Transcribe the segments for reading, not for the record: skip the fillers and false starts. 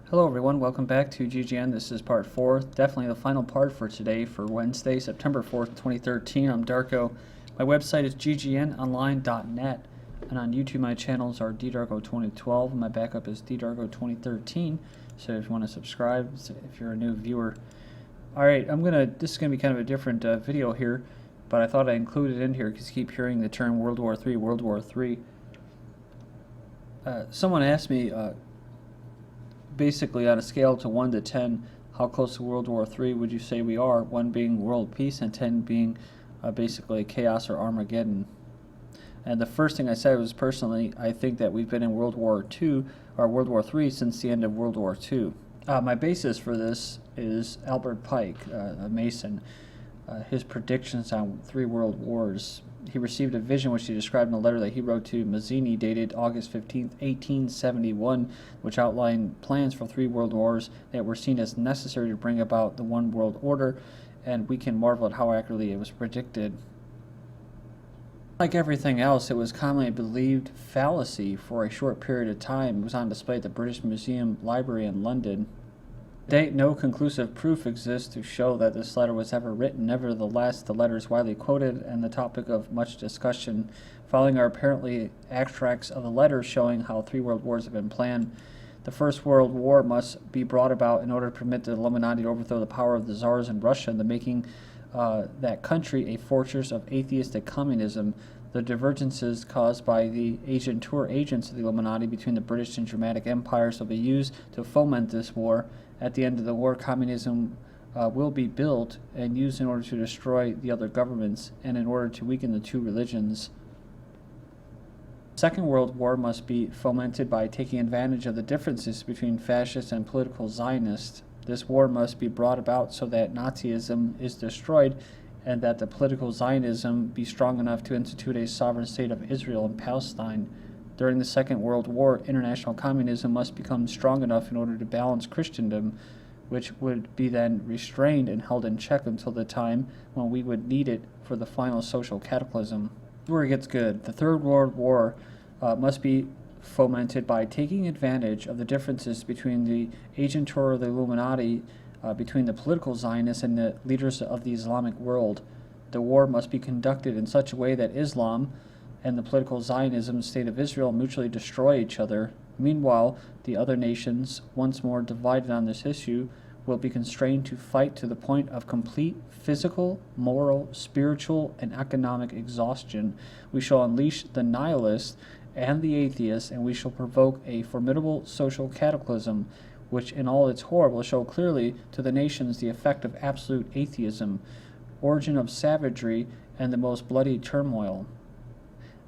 Hello everyone, welcome back to GGN. This is part 4, definitely the final part for today for Wednesday, September 4th, 2013. I'm Darko. My website is ggnonline.net, and on YouTube my channels are ddarko2012 and my backup is ddarko2013. So if you want to subscribe, if you're a new viewer. Alright, this is going to be kind of a different video here, but I thought I'd include it in here because you keep hearing the term World War III, World War III. Someone asked me, basically on a scale to 1 to 10, how close to World War III would you say we are, 1 being world peace and 10 being basically chaos or Armageddon. And the first thing I said was, personally, I think that we've been in World War II or World War III since the end of World War II. My basis for this is Albert Pike, a Mason. His predictions on 3 world wars. He received a vision which he described in a letter that he wrote to Mazzini dated August 15, 1871, which outlined plans for 3 world wars that were seen as necessary to bring about the one world order, and we can marvel at how accurately it was predicted. Like everything else, it was commonly believed fallacy for a short period of time. It was on display at the British Museum Library in London. To date, no conclusive proof exists to show that this letter was ever written. Nevertheless, the letter is widely quoted and the topic of much discussion. Following are apparently extracts of the letter showing how 3 world wars have been planned. The First World War must be brought about in order to permit the Illuminati to overthrow the power of the Tsars in Russia and the making that country a fortress of atheistic communism. The divergences caused by the agentur agents of the Illuminati between the British and Germanic empires will be used to foment this war. At the end of the war, communism will be built and used in order to destroy the other governments and in order to weaken the 2 religions. The Second World War must be fomented by taking advantage of the differences between fascists and political Zionists. This war must be brought about so that Nazism is destroyed and that the political Zionism be strong enough to institute a sovereign state of Israel and Palestine. During the Second World War, international communism must become strong enough in order to balance Christendom, which would be then restrained and held in check until the time when we would need it for the final social cataclysm. Here's where it gets good. The Third World War must be fomented by taking advantage of the differences between the agentur of the Illuminati, between the political Zionists and the leaders of the Islamic world. The war must be conducted in such a way that Islam and the political Zionism state of Israel mutually destroy each other. Meanwhile, the other nations, once more divided on this issue, will be constrained to fight to the point of complete physical, moral, spiritual, and economic exhaustion. We shall unleash the nihilists and the atheists, and we shall provoke a formidable social cataclysm, which in all its horror will show clearly to the nations the effect of absolute atheism, origin of savagery, and the most bloody turmoil.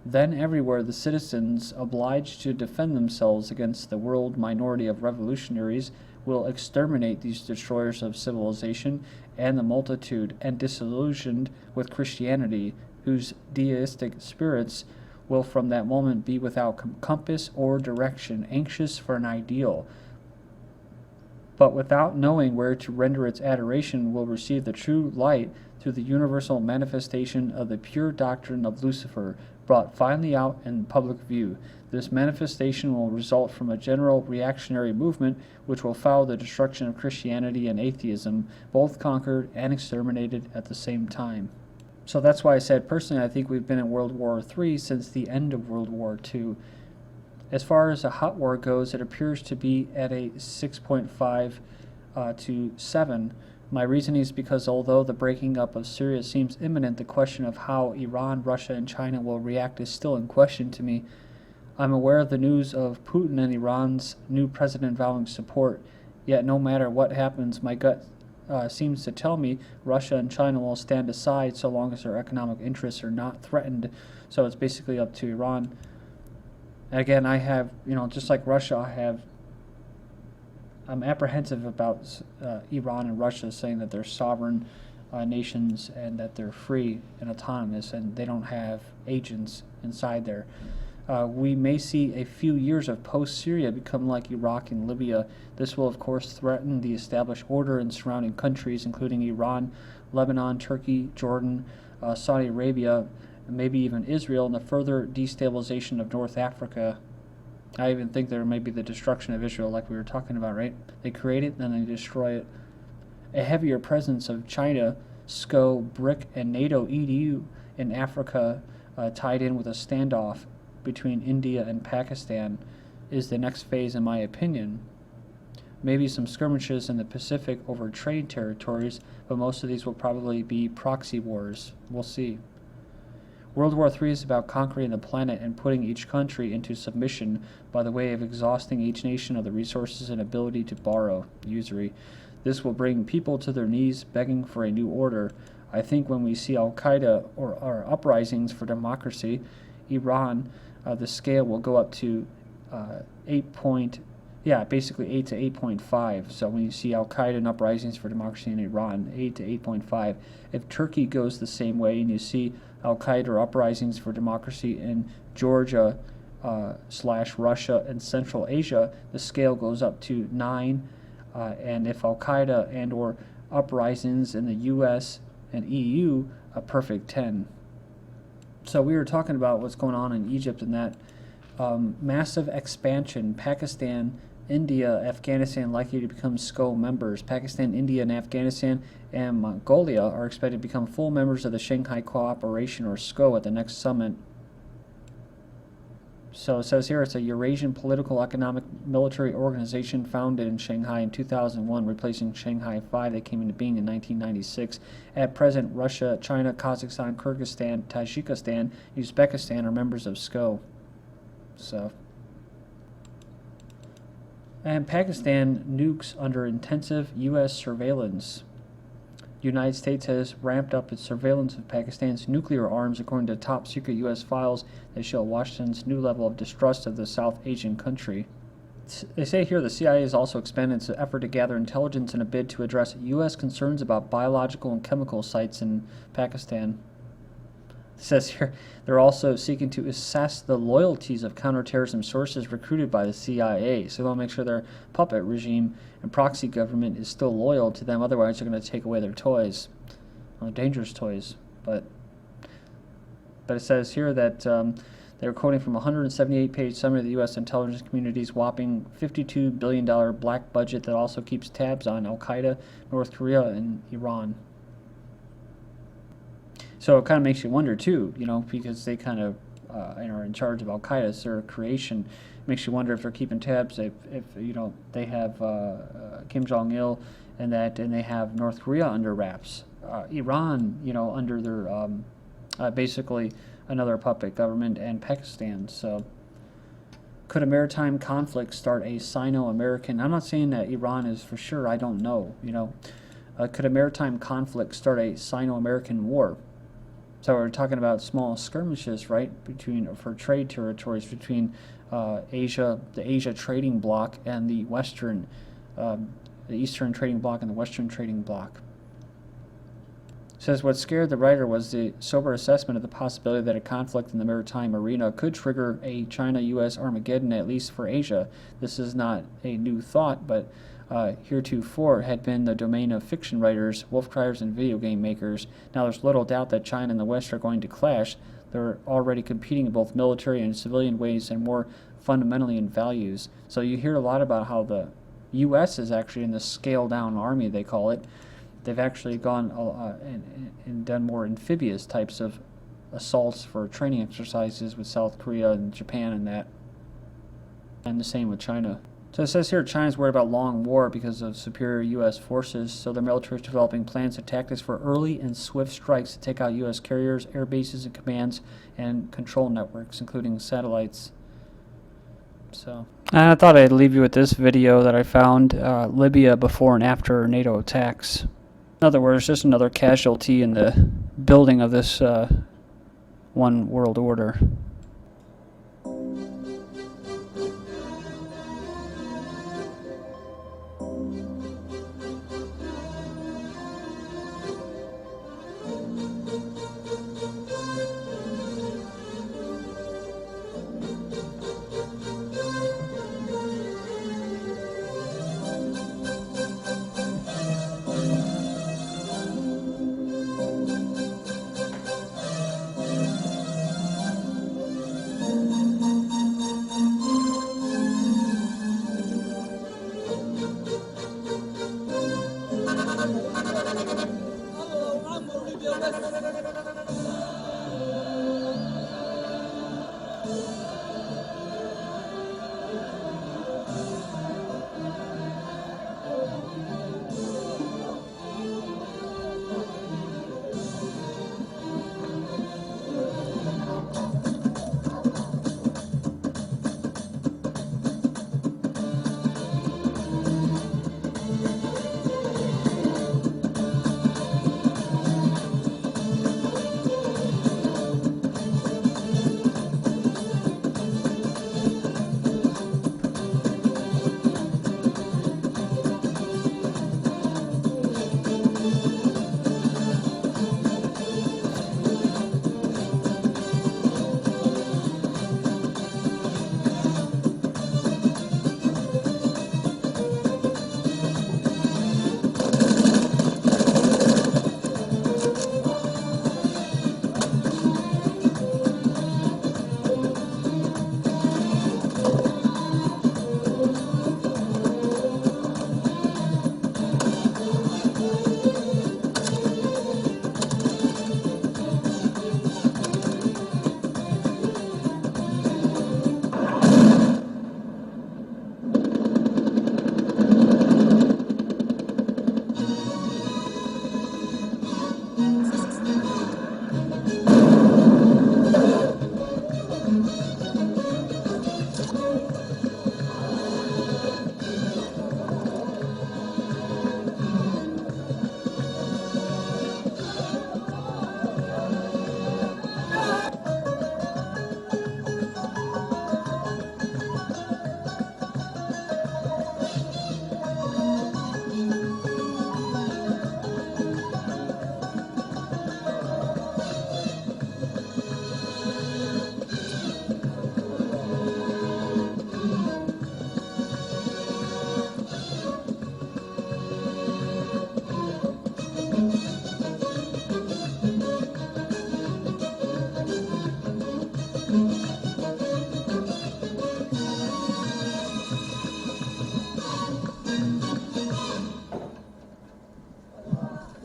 Then everywhere the citizens, obliged to defend themselves against the world minority of revolutionaries, will exterminate these destroyers of civilization and the multitude, and disillusioned with Christianity, whose deistic spirits will from that moment be without compass or direction, anxious for an ideal, but without knowing where to render its adoration, will receive the true light through the universal manifestation of the pure doctrine of Lucifer, brought finally out in public view. This manifestation will result from a general reactionary movement which will follow the destruction of Christianity and atheism, both conquered and exterminated at the same time. So that's why I said, personally, I think we've been in World War III since the end of World War II. As far as a hot war goes, it appears to be at a 6.5 to 7. My reasoning is because although the breaking up of Syria seems imminent, the question of how Iran, Russia, and China will react is still in question to me. I'm aware of the news of Putin and Iran's new president vowing support, yet no matter what happens, my gut seems to tell me Russia and China will stand aside so long as their economic interests are not threatened. So it's basically up to Iran. And again, I have, just like Russia, I'm apprehensive about Iran and Russia saying that they're sovereign nations and that they're free and autonomous and they don't have agents inside there. We may see a few years of post-Syria become like Iraq and Libya. This will, of course, threaten the established order in surrounding countries, including Iran, Lebanon, Turkey, Jordan, Saudi Arabia, and maybe even Israel, and the further destabilization of North Africa. I even think there may be the destruction of Israel, like we were talking about, right? They create it, then they destroy it. A heavier presence of China, SCO, BRIC, and NATO EDU in Africa, tied in with a standoff between India and Pakistan, is the next phase, in my opinion. Maybe some skirmishes in the Pacific over trade territories, but most of these will probably be proxy wars. We'll see. World War III is about conquering the planet and putting each country into submission by the way of exhausting each nation of the resources and ability to borrow, usury. This will bring people to their knees begging for a new order. I think when we see Al-Qaeda or uprisings for democracy, Iran, the scale will go up to 8 to 8.5. So when you see Al-Qaeda and uprisings for democracy in Iran, 8 to 8.5. If Turkey goes the same way and you see Al-Qaeda or uprisings for democracy in Georgia / Russia and Central Asia, the scale goes up to 9. And if Al-Qaeda and or uprisings in the U.S. and EU, a perfect 10. So we were talking about what's going on in Egypt and that massive expansion. Pakistan, India, Afghanistan likely to become SCO members. Pakistan, India, and Afghanistan and Mongolia are expected to become full members of the Shanghai Cooperation, or SCO, at the next summit. So it says here it's a Eurasian political, economic, military organization founded in Shanghai in 2001, replacing Shanghai 5 that came into being in 1996. At present, Russia, China, Kazakhstan, Kyrgyzstan, Tajikistan, Uzbekistan are members of SCO. So, and Pakistan nukes under intensive U.S. surveillance. The United States has ramped up its surveillance of Pakistan's nuclear arms, according to top-secret U.S. files that show Washington's new level of distrust of the South Asian country. They say here the CIA has also expanded its effort to gather intelligence in a bid to address U.S. concerns about biological and chemical sites in Pakistan. It says here they're also seeking to assess the loyalties of counterterrorism sources recruited by the CIA. So they'll make sure their puppet regime and proxy government is still loyal to them. Otherwise, they're going to take away their toys, well, dangerous toys. But it says here that they're quoting from a 178-page summary of the U.S. intelligence community's whopping $52 billion black budget that also keeps tabs on Al-Qaeda, North Korea, and Iran. So it kind of makes you wonder too, because they kind of are in charge of Al-Qaeda. It's their creation. It makes you wonder if they're keeping tabs. If they have Kim Jong-il and they have North Korea under wraps. Iran, under their basically another puppet government, and Pakistan. So could a maritime conflict start a Sino-American? I'm not saying that Iran is for sure. I don't know. Could a maritime conflict start a Sino-American war? So we're talking about small skirmishes, right, for trade territories between the Asia trading bloc, and the Eastern trading bloc and the Western trading bloc. It says what scared the writer was the sober assessment of the possibility that a conflict in the maritime arena could trigger a China-U.S. Armageddon, at least for Asia. This is not a new thought, but heretofore had been the domain of fiction writers, wolf criers, and video game makers. Now there's little doubt that China and the West are going to clash. They're already competing in both military and civilian ways, and more fundamentally in values. So you hear a lot about how the U.S. is actually in the scaled-down army, they call it. They've actually gone and done more amphibious types of assaults for training exercises with South Korea and Japan and that. And the same with China. So it says here China's worried about long war because of superior U.S. forces, so their military is developing plans and tactics for early and swift strikes to take out U.S. carriers, air bases and commands, and control networks, including satellites. So, and I thought I'd leave you with this video that I found, Libya before and after NATO attacks. In other words, just another casualty in the building of this one world order.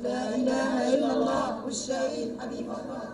لا إله إلا الله والشهيد حبيب الله.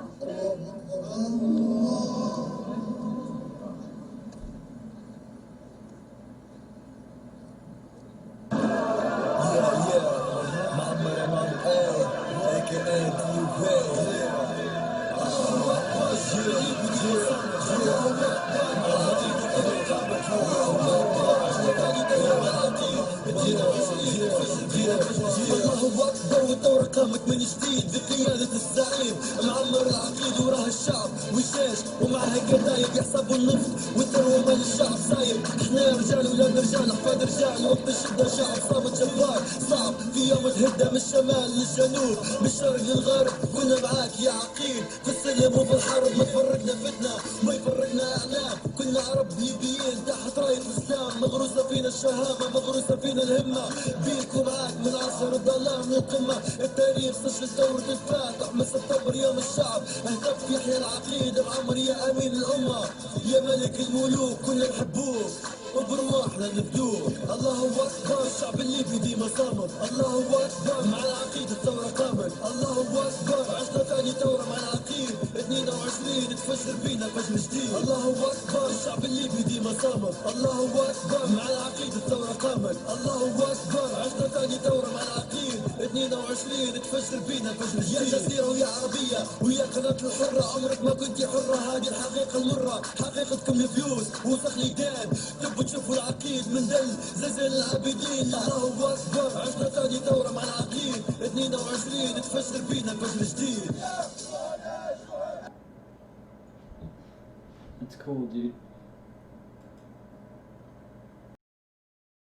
الله اكبر والدورة قامت من جديد بقيادة الزعيم معمر العقيد وراه الشعب وشاش ومعها قدايق يحسبوا النفط والثروة مال الشعب سايب. احنا رجال ولاد رجال احفاد رجال وقت الشدة شعب صامت جبار صعب في يوم تهدى من الشمال للجنوب من الشرق للغرب كنا معاك يا عقيد في السلم وفي الحرب ما تفرقنا فتنة ما يفرقنا اعلام كنا عرب ليبيين تحت راية الاسلام مغروسة فينا الشهامة مغروسة فينا الهمة بيك ومعاك من عصر الظلام من القمة التاريخ سجل دورة الفاتح من سبتمبر يوم الشعب اهتف يحيى العقيد بعمر يا امين الامة يا ملك الملوك كنا نحبوك وبرواحنا نبدوك. الله اكبر الشعب الليبي ديما صامت. الله اكبر مع العقيد الثورة قامت. الله اكبر عشنا ثاني ثورة مع العقيد 22 تفجر فينا فجر جديد. الله اكبر الشعب الليبي ديما صامت. الله اكبر مع العقيد الثورة قامت. الله اكبر عشنا ثاني ثورة مع العقيد 22 تفجر فينا فجر جديد. يا جزيرة ويا عربية ويا قناة الحرة عمرك ما كنتي حرة هذه الحقيقة المرة حقيقتكم الفلوس وسخ ليدان تبوا تشوفوا العقيد من دل زلزال العابدين. الله اكبر عشنا ثاني ثورة مع العقيد 22 تفجر فينا فجر جديد. It's cool, dude.